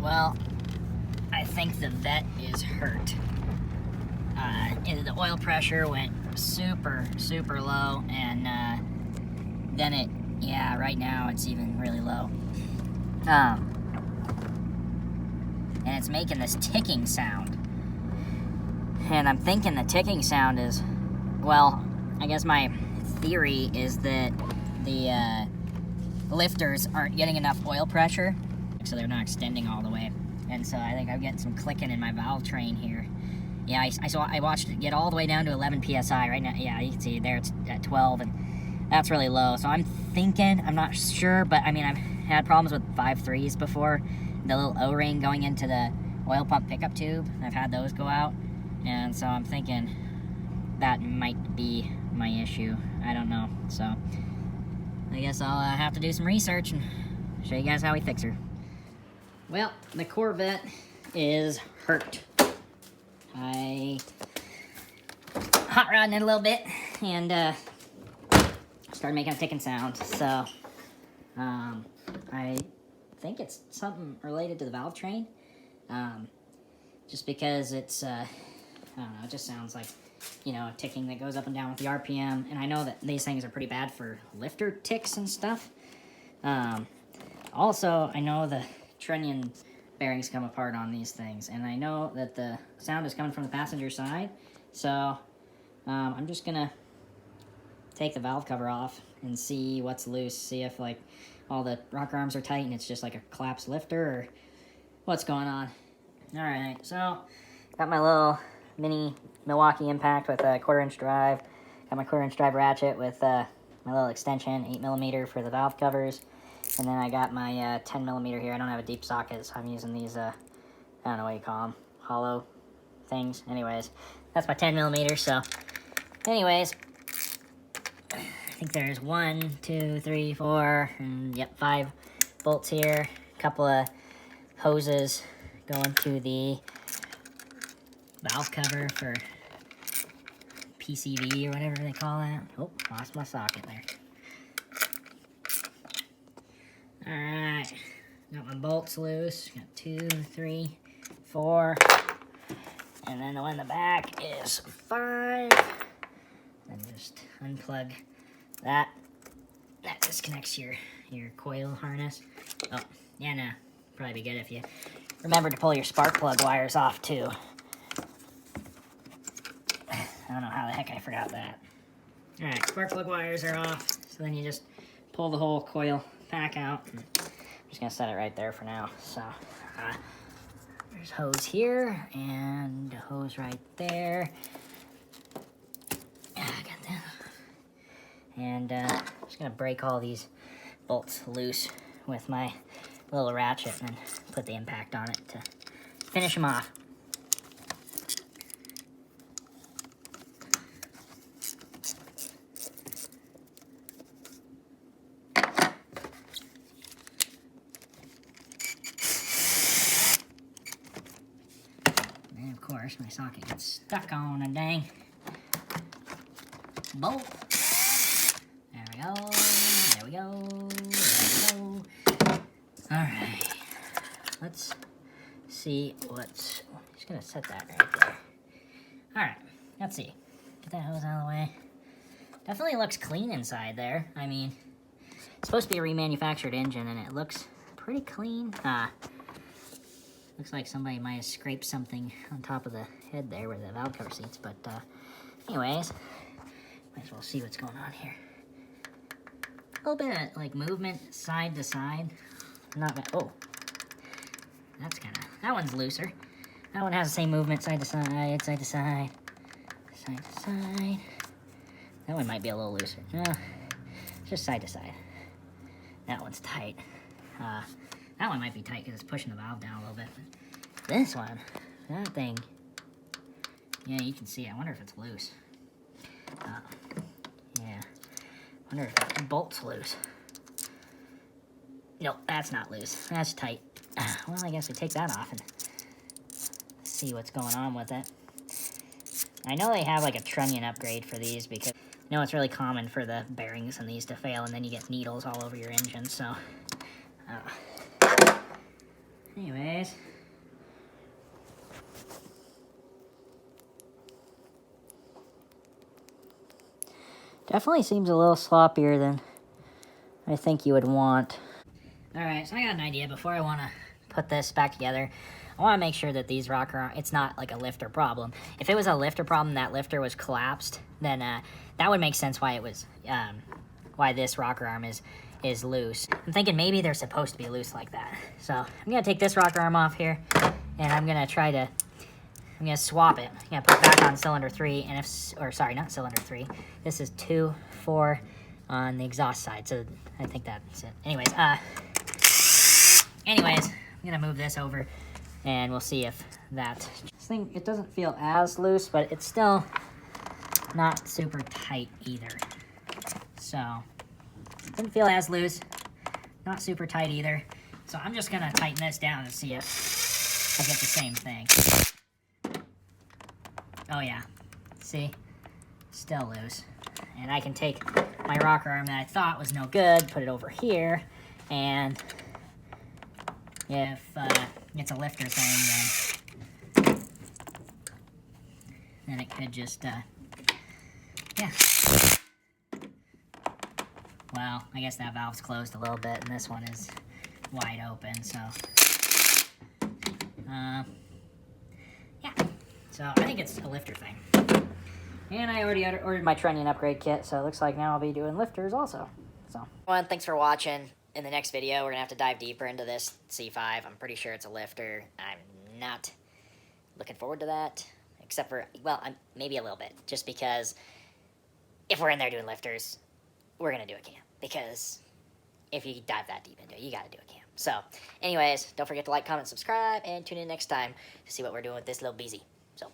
Well, I think the vet is hurt. The oil pressure went super low, and then right now it's even really low. And it's making this ticking sound. And I'm thinking the ticking sound is, well, I guess my theory is that the lifters aren't getting enough oil pressure, so they're not extending all the way. And so I think I'm getting some clicking in my valve train here. Yeah, I watched it get all the way down to 11 psi right now. Yeah, you can see there it's at 12, and that's really low. So I'm thinking, I'm not sure, but I mean, I've had problems with 5.3s before. The little O-ring going into the oil pump pickup tube, I've had those go out. And so I'm thinking that might be my issue. I don't know. So I guess I'll have to do some research and show you guys how we fix her. Well, the Corvette is hurt. I hot rodding it a little bit and started making a ticking sound. So I think it's something related to the valve train. Just because it's I don't know, it just sounds like, you know, ticking that goes up and down with the RPM. And I know that these things are pretty bad for lifter ticks and stuff. Also, I know the trunnion bearings come apart on these things, and I know that the sound is coming from the passenger side, so I'm just gonna take the valve cover off and see what's loose, see if like all the rocker arms are tight and it's just like a collapsed lifter or what's going on. Alright, so got my little mini Milwaukee impact with a 1/4 inch drive, got my 1/4 inch drive ratchet with my little extension, 8mm for the valve covers. And then I got my 10mm here. I don't have a deep socket, so I'm using these, I don't know what you call them, hollow things. Anyways, that's my 10mm, so anyways, I think there's 1, 2, 3, 4, and yep, 5 bolts here. A couple of hoses going to the valve cover for PCV or whatever they call that. Oh, lost my socket there. Alright, got my bolts loose, got 2, 3, 4, and then the one in the back is 5. Then just unplug that. That disconnects your coil harness. Oh, yeah, no, probably be good if you remember to pull your spark plug wires off too. I don't know how the heck I forgot that. Alright, spark plug wires are off, so then you just pull the whole coil back out. I'm just gonna set it right there for now. So there's hose here and hose right there. I got that. And I'm just gonna break all these bolts loose with my little ratchet and then put the impact on it to finish them off. And of course, my socket gets stuck on a dang bolt. There we go, there we go, there we go. Alright, let's see what's, I'm just gonna set that right there. Alright, let's see. Get that hose out of the way. Definitely looks clean inside there. I mean, it's supposed to be a remanufactured engine and it looks pretty clean. Looks like somebody might have scraped something on top of the head there where the valve cover seats, but anyways, might as well see what's going on here. A little bit of like movement side to side. Not bad. Oh, that's that one's looser. That one has the same movement side to side, side to side, side to side. That one might be a little looser. Just side to side. That one's tight. That one might be tight because it's pushing the valve down a little bit. This one, that thing, yeah, you can see. I wonder if it's loose. Yeah, I wonder if that bolt's loose. Nope, that's not loose. That's tight. Well, I guess we take that off and see what's going on with it. I know they have like a trunnion upgrade for these because you know it's really common for the bearings in these to fail and then you get needles all over your engine, so anyways, anyways. Definitely seems a little sloppier than I think you would want. Alright, so I got an idea. Before I want to put this back together, I want to make sure that these rocker, it's not like a lifter problem. If it was a lifter problem, that lifter was collapsed, then that would make sense why it was, why this rocker arm is loose. I'm thinking maybe they're supposed to be loose like that. So I'm going to take this rocker arm off here, and I'm going to swap it. I'm going to put it back on cylinder 3, and or sorry, not cylinder 3. This is 2, 4 on the exhaust side, so I think that's it. Anyways, I'm going to move this over, and we'll see if this thing, it doesn't feel as loose, but it's still not super tight either. So, it doesn't feel as loose, not super tight either. So I'm just gonna tighten this down and see if I get the same thing. Oh yeah, see? Still loose. And I can take my rocker arm that I thought was no good, put it over here, and if it's a lifter thing, then it could just, yeah. Well, I guess that valve's closed a little bit, and this one is wide open, so, yeah. So, I think it's a lifter thing. And I already ordered my trunnion upgrade kit, so it looks like now I'll be doing lifters also. So, well, thanks for watching. In the next video, we're going to have to dive deeper into this C5. I'm pretty sure it's a lifter. I'm not looking forward to that, except for, well, maybe a little bit, just because if we're in there doing lifters, we're going to do a cam, because if you dive that deep into it, you got to do a cam. So, anyways, don't forget to like, comment, subscribe, and tune in next time to see what we're doing with this little beezy. So.